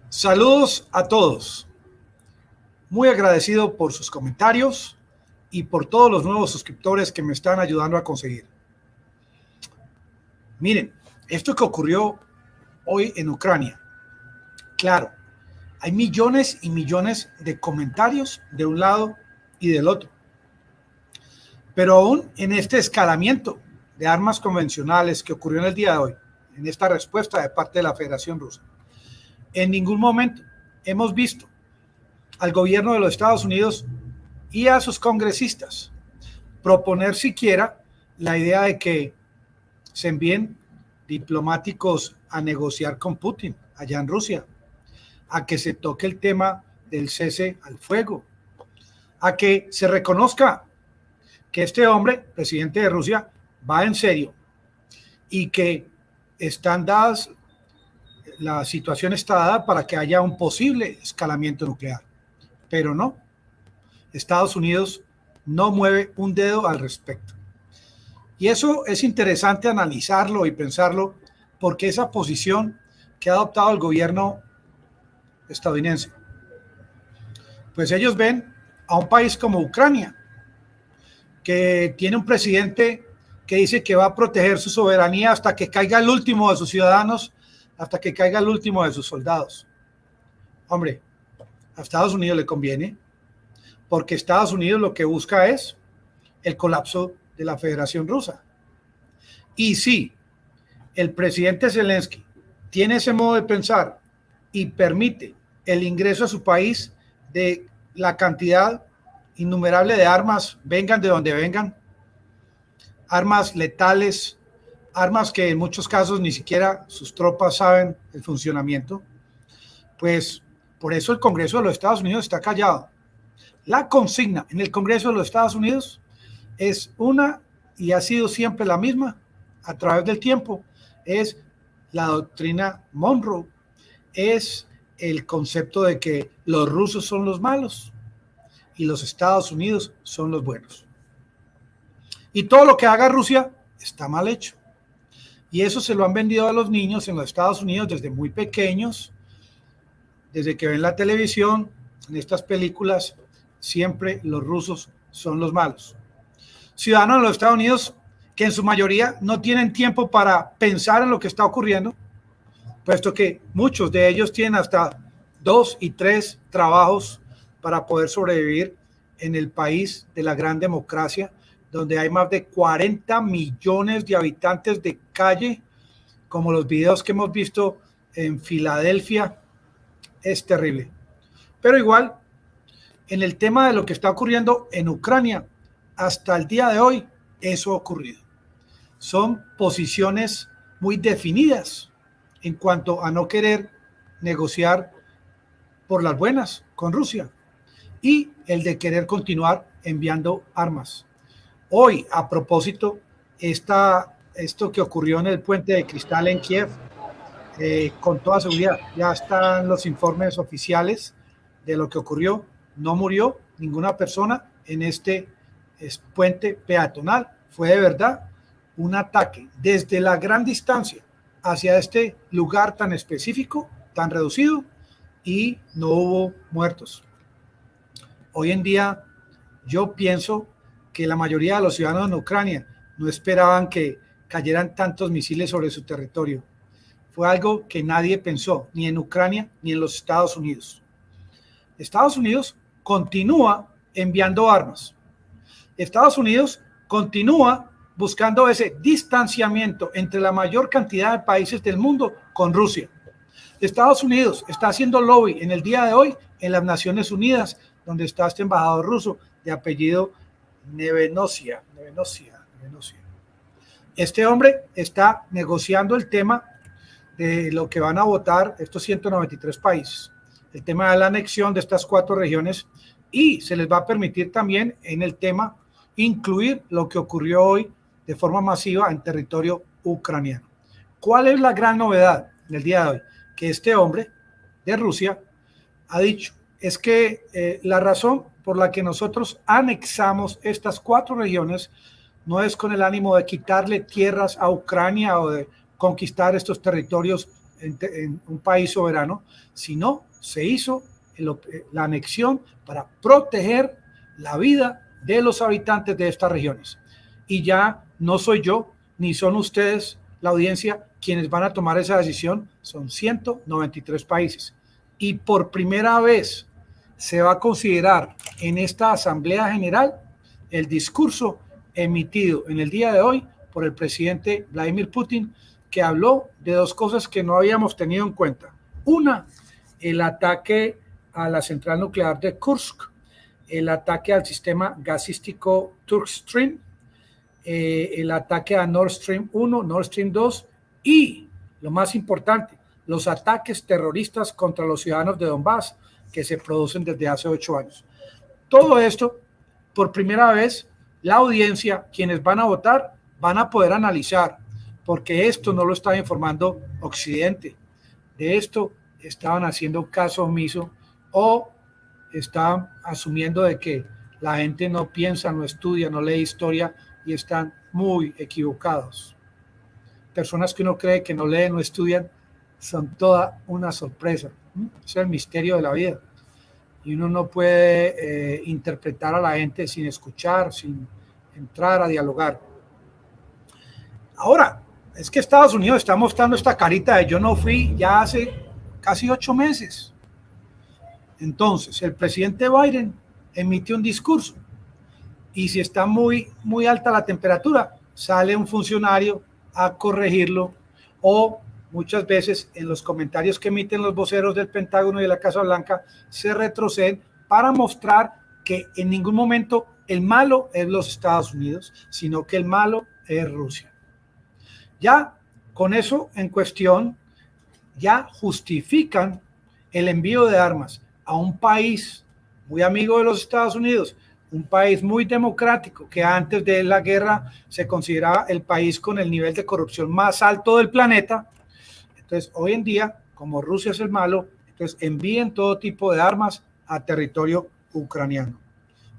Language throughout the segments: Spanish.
Saludos a todos. Muy agradecido por sus comentarios y por todos los nuevos suscriptores que me están ayudando a conseguir. Miren, esto que ocurrió hoy en Ucrania, claro, hay millones y millones de comentarios de un lado y del otro. Pero aún en este escalamiento de armas convencionales que ocurrió en el día de hoy, en esta respuesta de parte de la Federación Rusa, en ningún momento hemos visto al gobierno de los Estados Unidos y a sus congresistas proponer siquiera la idea de que se envíen diplomáticos a negociar con Putin allá en Rusia, a que se toque el tema del cese al fuego, a que se reconozca que este hombre, presidente de Rusia, va en serio y que están dadas, la situación está dada para que haya un posible escalamiento nuclear. Pero no, Estados Unidos no mueve un dedo al respecto. Y eso es interesante analizarlo y pensarlo, porque esa posición que ha adoptado el gobierno estadounidense, pues ellos ven a un país como Ucrania, que tiene un presidente que dice que va a proteger su soberanía hasta que caiga el último de sus ciudadanos, hasta que caiga el último de sus soldados. Hombre, a Estados Unidos le conviene, porque Estados Unidos lo que busca es el colapso de la Federación Rusa. Y si el presidente Zelensky tiene ese modo de pensar y permite el ingreso a su país de la cantidad innumerable de armas, vengan de donde vengan, armas letales, armas que en muchos casos ni siquiera sus tropas saben el funcionamiento, pues por eso el Congreso de los Estados Unidos está callado. La consigna en el Congreso de los Estados Unidos es una, y ha sido siempre la misma a través del tiempo, es la doctrina Monroe, es el concepto de que los rusos son los malos y los Estados Unidos son los buenos. Y todo lo que haga Rusia está mal hecho. Y eso se lo han vendido a los niños en los Estados Unidos desde muy pequeños, desde que ven la televisión, en estas películas, siempre los rusos son los malos. Ciudadanos de los Estados Unidos que en su mayoría no tienen tiempo para pensar en lo que está ocurriendo, puesto que muchos de ellos tienen hasta 2 y 3 trabajos para poder sobrevivir en el país de la gran democracia, donde hay más de 40 millones de habitantes de calle, como los videos que hemos visto en Filadelfia. Es terrible. Pero igual, en el tema de lo que está ocurriendo en Ucrania, hasta el día de hoy, eso ha ocurrido. Son posiciones muy definidas en cuanto a no querer negociar por las buenas con Rusia y el de querer continuar enviando armas. Hoy, a propósito, esto que ocurrió en el puente de cristal en Kiev, con toda seguridad, ya están los informes oficiales de lo que ocurrió. No murió ninguna persona en este puente peatonal. Fue de verdad un ataque desde la gran distancia hacia este lugar tan específico, tan reducido, y no hubo muertos. Hoy en día yo pienso que la mayoría de los ciudadanos en Ucrania no esperaban que cayeran tantos misiles sobre su territorio. Fue algo que nadie pensó, ni en Ucrania ni en los Estados Unidos. Estados Unidos continúa enviando armas. Estados Unidos continúa buscando ese distanciamiento entre la mayor cantidad de países del mundo con Rusia. Estados Unidos está haciendo lobby en el día de hoy en las Naciones Unidas, donde está este embajador ruso de apellido Nevenossia. Este hombre está negociando el tema de lo que van a votar estos 193 países, el tema de la anexión de estas 4 regiones, y se les va a permitir también en el tema incluir lo que ocurrió hoy de forma masiva en territorio ucraniano. ¿Cuál es la gran novedad del día de hoy? Que este hombre de Rusia ha dicho, es que la razón por la que nosotros anexamos estas 4 regiones no es con el ánimo de quitarle tierras a Ucrania o de conquistar estos territorios en un país soberano, sino se hizo la anexión para proteger la vida de los habitantes de estas regiones. Y ya no soy yo, ni son ustedes, la audiencia, quienes van a tomar esa decisión. Son 193 países. Y por primera vez se va a considerar en esta Asamblea General el discurso emitido en el día de hoy por el presidente Vladimir Putin, que habló de dos cosas que no habíamos tenido en cuenta. Una, el ataque a la central nuclear de Kursk, el ataque al sistema gasístico Turkstream, el ataque a Nord Stream 1, Nord Stream 2 y, lo más importante, los ataques terroristas contra los ciudadanos de Donbass que se producen desde hace 8 años. Todo esto, por primera vez, la audiencia, quienes van a votar, van a poder analizar, porque esto no lo estaba informando Occidente. De esto estaban haciendo caso omiso o estaban asumiendo de que la gente no piensa, no estudia, no lee historia y están muy equivocados. Personas que uno cree que no leen, no estudian, son toda una sorpresa. Es el misterio de la vida. Y uno no puede interpretar a la gente sin escuchar, sin entrar a dialogar. Ahora, es que Estados Unidos está mostrando esta carita de yo no fui ya hace casi 8 meses. Entonces, el presidente Biden emite un discurso y si está muy alta la temperatura, sale un funcionario a corregirlo o muchas veces en los comentarios que emiten los voceros del Pentágono y de la Casa Blanca se retroceden para mostrar que en ningún momento el malo es los Estados Unidos, sino que el malo es Rusia. Ya con eso en cuestión, ya justifican el envío de armas a un país muy amigo de los Estados Unidos, un país muy democrático que antes de la guerra se consideraba el país con el nivel de corrupción más alto del planeta. Entonces, hoy en día, como Rusia es el malo, entonces envíen todo tipo de armas a territorio ucraniano.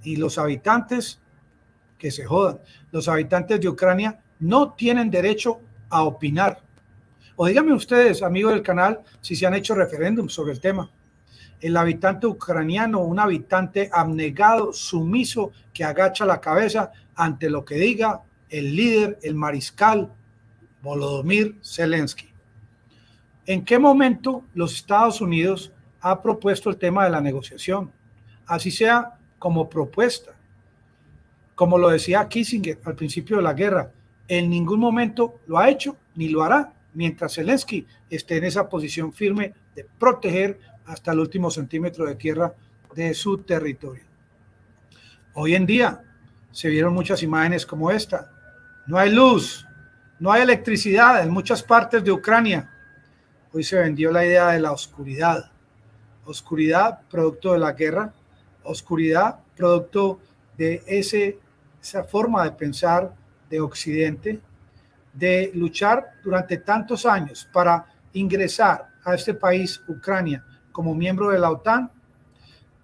Y los habitantes, que se jodan, los habitantes de Ucrania no tienen derecho a opinar. O díganme ustedes, amigos del canal, si se han hecho referéndums sobre el tema. El habitante ucraniano, un habitante abnegado, sumiso, que agacha la cabeza ante lo que diga el líder, el mariscal Volodymyr Zelensky. ¿En qué momento los Estados Unidos ha propuesto el tema de la negociación? Así sea como propuesta. Como lo decía Kissinger al principio de la guerra, en ningún momento lo ha hecho ni lo hará mientras Zelensky esté en esa posición firme de proteger hasta el último centímetro de tierra de su territorio. Hoy en día se vieron muchas imágenes como esta. No hay luz, no hay electricidad en muchas partes de Ucrania. Hoy se vendió la idea de la oscuridad. Oscuridad producto de la guerra, oscuridad producto de esa forma de pensar de Occidente, de luchar durante tantos años para ingresar a este país, Ucrania, como miembro de la OTAN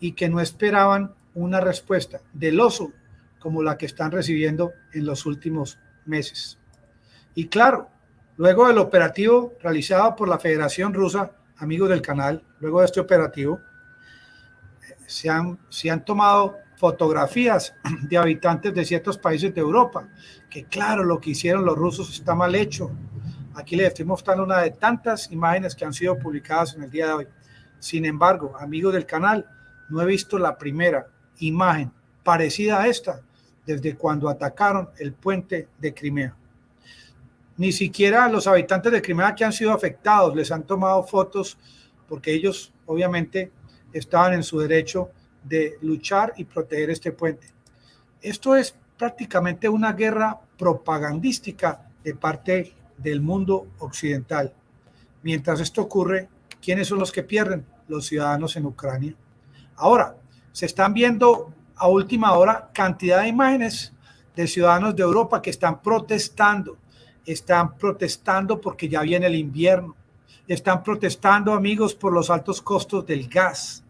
y que no esperaban una respuesta del oso como la que están recibiendo en los últimos meses. Y claro, luego del operativo realizado por la Federación Rusa, amigos del canal, luego de este operativo, se han tomado fotografías de habitantes de ciertos países de Europa, que claro, lo que hicieron los rusos está mal hecho. Aquí les estoy mostrando una de tantas imágenes que han sido publicadas en el día de hoy. Sin embargo, amigos del canal, no he visto la primera imagen parecida a esta desde cuando atacaron el puente de Crimea. Ni siquiera los habitantes de Crimea que han sido afectados les han tomado fotos porque ellos obviamente estaban en su derecho de luchar y proteger este puente. Esto es prácticamente una guerra propagandística de parte del mundo occidental. Mientras esto ocurre, ¿quiénes son los que pierden? Los ciudadanos en Ucrania. Ahora, se están viendo a última hora cantidad de imágenes de ciudadanos de Europa que están protestando porque ya viene el invierno, están protestando, amigos, por los altos costos del gas.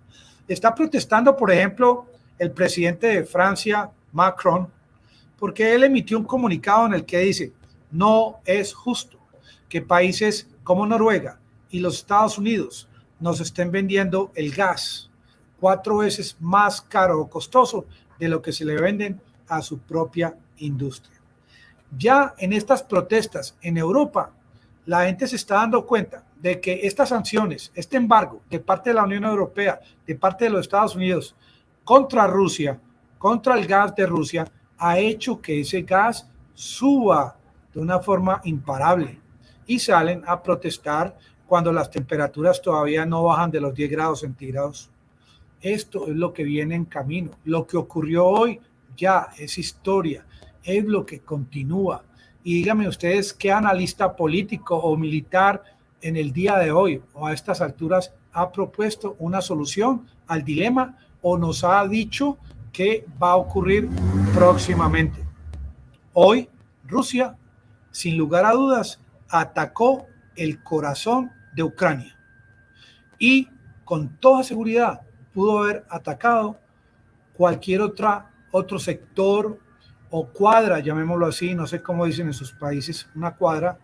Está protestando, por ejemplo, el presidente de Francia, Macron, porque él emitió un comunicado en el que dice: no es justo que países como Noruega y los Estados Unidos nos estén vendiendo el gas 4 veces más caro o costoso de lo que se le venden a su propia industria. Ya en estas protestas en Europa, la gente se está dando cuenta de que estas sanciones, este embargo de parte de la Unión Europea, de parte de los Estados Unidos contra Rusia, contra el gas de Rusia, ha hecho que ese gas suba de una forma imparable y salen a protestar cuando las temperaturas todavía no bajan de los 10 grados centígrados. Esto es lo que viene en camino. Lo que ocurrió hoy ya es historia, es lo que continúa. Y díganme ustedes qué analista político o militar en el día de hoy o a estas alturas ha propuesto una solución al dilema o nos ha dicho que va a ocurrir próximamente. Hoy Rusia, sin lugar a dudas, atacó el corazón de Ucrania y con toda seguridad pudo haber atacado cualquier otro sector o cuadra, llamémoslo así, no sé cómo dicen en sus países, una cuadra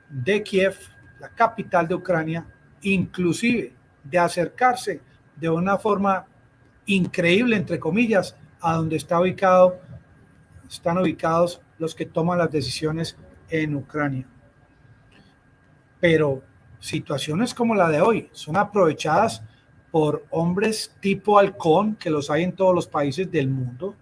de Kiev, la capital de Ucrania, inclusive de acercarse de una forma increíble, entre comillas, a donde están ubicados los que toman las decisiones en Ucrania. Pero situaciones como la de hoy son aprovechadas por hombres tipo halcón, que los hay en todos los países del mundo,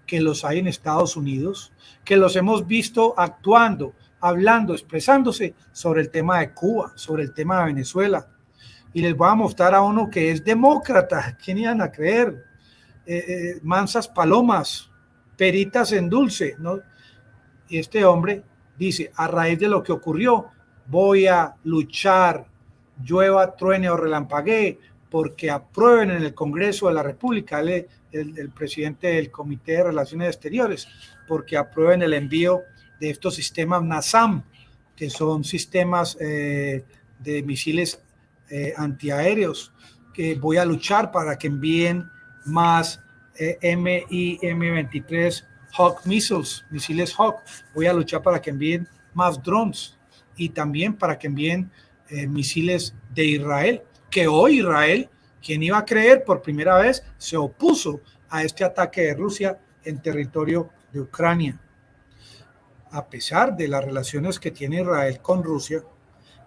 que los hay en Estados Unidos, que los hemos visto actuando, hablando, expresándose sobre el tema de Cuba, sobre el tema de Venezuela. Y les voy a mostrar a uno que es demócrata. ¿Quién iban a creer? Mansas palomas, peritas en dulce, ¿no? Y este hombre dice, a raíz de lo que ocurrió, voy a luchar, llueva, truene o relampaguee, porque aprueben en el Congreso de la República, el presidente del Comité de Relaciones Exteriores, porque aprueben el envío de estos sistemas NASAM, que son sistemas de misiles antiaéreos, que voy a luchar para que envíen más MIM-23 Hawk misiles Hawk, voy a luchar para que envíen más drones y también para que envíen misiles de Israel, que hoy Israel, quien iba a creer, por primera vez se opuso a este ataque de Rusia en territorio de Ucrania. A pesar de las relaciones que tiene Israel con Rusia,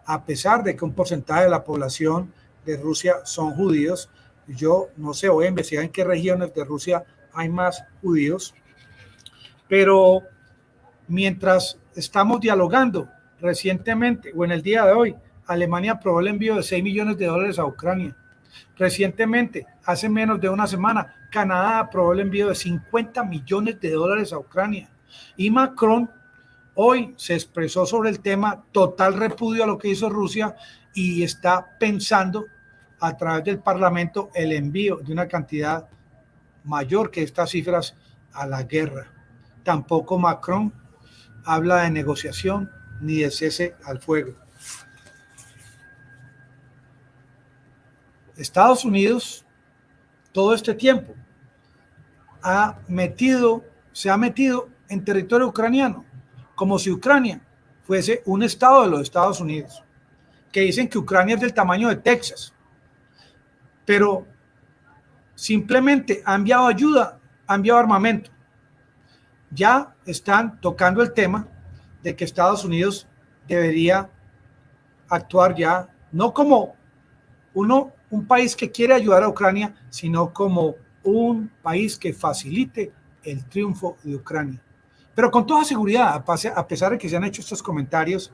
a pesar de que un porcentaje de la población de Rusia son judíos, yo no sé, voy a investigar en qué regiones de Rusia hay más judíos, pero mientras estamos dialogando recientemente o en el día de hoy, Alemania aprobó el envío de $6 millones a Ucrania. Recientemente, hace menos de una semana, Canadá aprobó el envío de $50 millones a Ucrania. Y Macron hoy se expresó sobre el tema, total repudio a lo que hizo Rusia y está pensando a través del Parlamento el envío de una cantidad mayor que estas cifras a la guerra. Tampoco Macron habla de negociación ni de cese al fuego. Estados Unidos, todo este tiempo, se ha metido en territorio ucraniano, como si Ucrania fuese un estado de los Estados Unidos, que dicen que Ucrania es del tamaño de Texas, pero simplemente ha enviado ayuda, ha enviado armamento. Ya están tocando el tema de que Estados Unidos debería actuar ya, no como un país que quiere ayudar a Ucrania, sino como un país que facilite el triunfo de Ucrania. Pero con toda seguridad, a pesar de que se han hecho estos comentarios,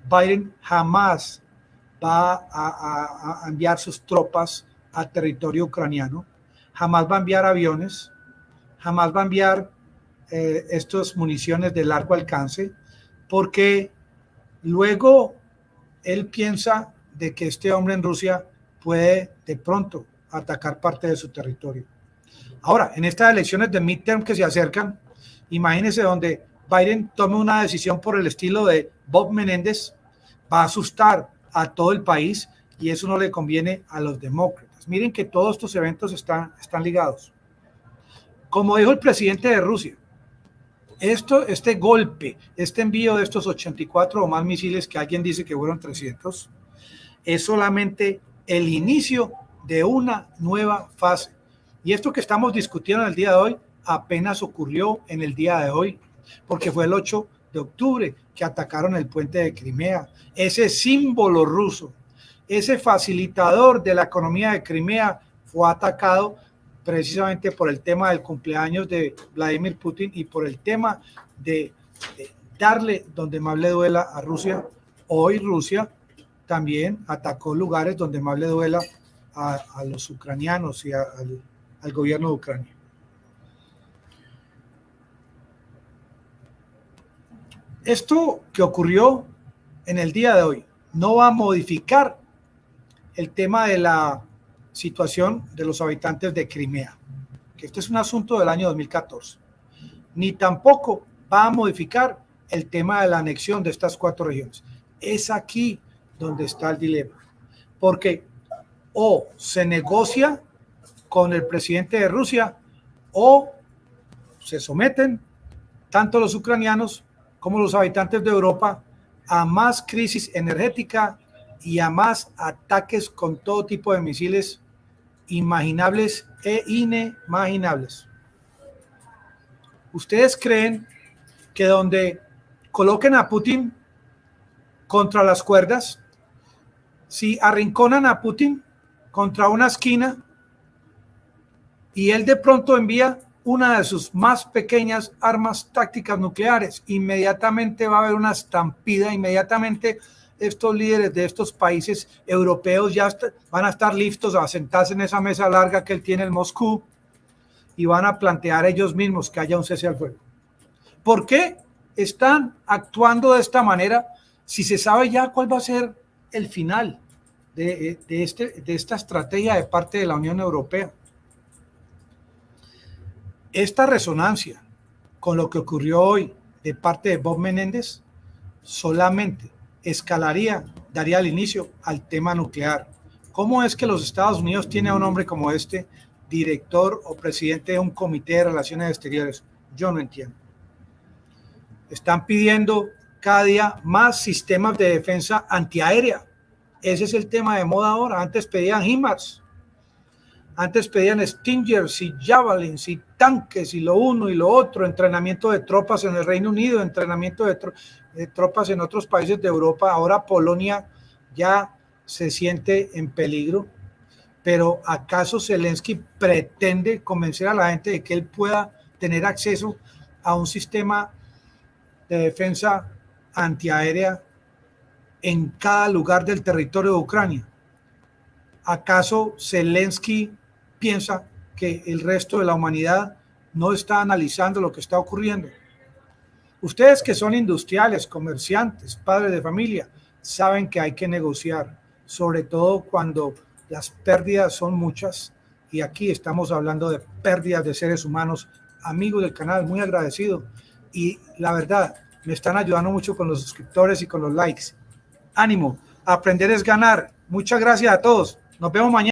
Biden jamás va a enviar sus tropas a territorio ucraniano, jamás va a enviar aviones, jamás va a enviar estas municiones de largo alcance, porque luego él piensa de que este hombre en Rusia puede de pronto atacar parte de su territorio. Ahora, en estas elecciones de midterm que se acercan, imagínense donde Biden tome una decisión por el estilo de Bob Menéndez, va a asustar a todo el país y eso no le conviene a los demócratas. Miren que todos estos eventos están ligados. Como dijo el presidente de Rusia, este golpe, este envío de estos 84 o más misiles, que alguien dice que fueron 300, es solamente el inicio de una nueva fase. Y esto que estamos discutiendo en el día de hoy apenas ocurrió en el día de hoy, porque fue el 8 de octubre que atacaron el puente de Crimea, ese símbolo ruso, ese facilitador de la economía de Crimea fue atacado precisamente por el tema del cumpleaños de Vladimir Putin y por el tema de darle donde más le duela a Rusia. Hoy Rusia también atacó lugares donde más le duela a los ucranianos y al gobierno de Ucrania. Esto que ocurrió en el día de hoy no va a modificar el tema de la situación de los habitantes de Crimea, que este es un asunto del año 2014, ni tampoco va a modificar el tema de la anexión de estas 4 regiones. Es aquí donde está el dilema, porque o se negocia con el presidente de Rusia o se someten tanto los ucranianos como los habitantes de Europa a más crisis energética y a más ataques con todo tipo de misiles imaginables e inimaginables. ¿Ustedes creen que donde coloquen a Putin contra las cuerdas, si arrinconan a Putin contra una esquina y él de pronto envía una de sus más pequeñas armas tácticas nucleares, inmediatamente va a haber una estampida, inmediatamente estos líderes de estos países europeos ya van a estar listos a sentarse en esa mesa larga que él tiene en Moscú y van a plantear ellos mismos que haya un cese al fuego? ¿Por qué están actuando de esta manera si se sabe ya cuál va a ser el final de esta estrategia de parte de la Unión Europea? Esta resonancia con lo que ocurrió hoy de parte de Bob Menéndez solamente escalaría, daría el inicio al tema nuclear. ¿Cómo es que los Estados Unidos tienen a un hombre como este, director o presidente de un comité de relaciones exteriores? Yo no entiendo. Están pidiendo cada día más sistemas de defensa antiaérea. Ese es el tema de moda ahora. Antes pedían HIMARS, antes pedían Stingers y Javelins y tanques y lo uno y lo otro, entrenamiento de tropas en el Reino Unido, entrenamiento de tropas en otros países de Europa. Ahora Polonia ya se siente en peligro, pero ¿acaso Zelensky pretende convencer a la gente de que él pueda tener acceso a un sistema de defensa antiaérea en cada lugar del territorio de Ucrania? ¿Acaso Zelensky piensa que el resto de la humanidad no está analizando lo que está ocurriendo? Ustedes que son industriales, comerciantes, padres de familia, saben que hay que negociar, sobre todo cuando las pérdidas son muchas, y aquí estamos hablando de pérdidas de seres humanos. Amigos del canal, muy agradecido, y la verdad, me están ayudando mucho con los suscriptores y con los likes. Ánimo, aprender es ganar. Muchas gracias a todos. Nos vemos mañana.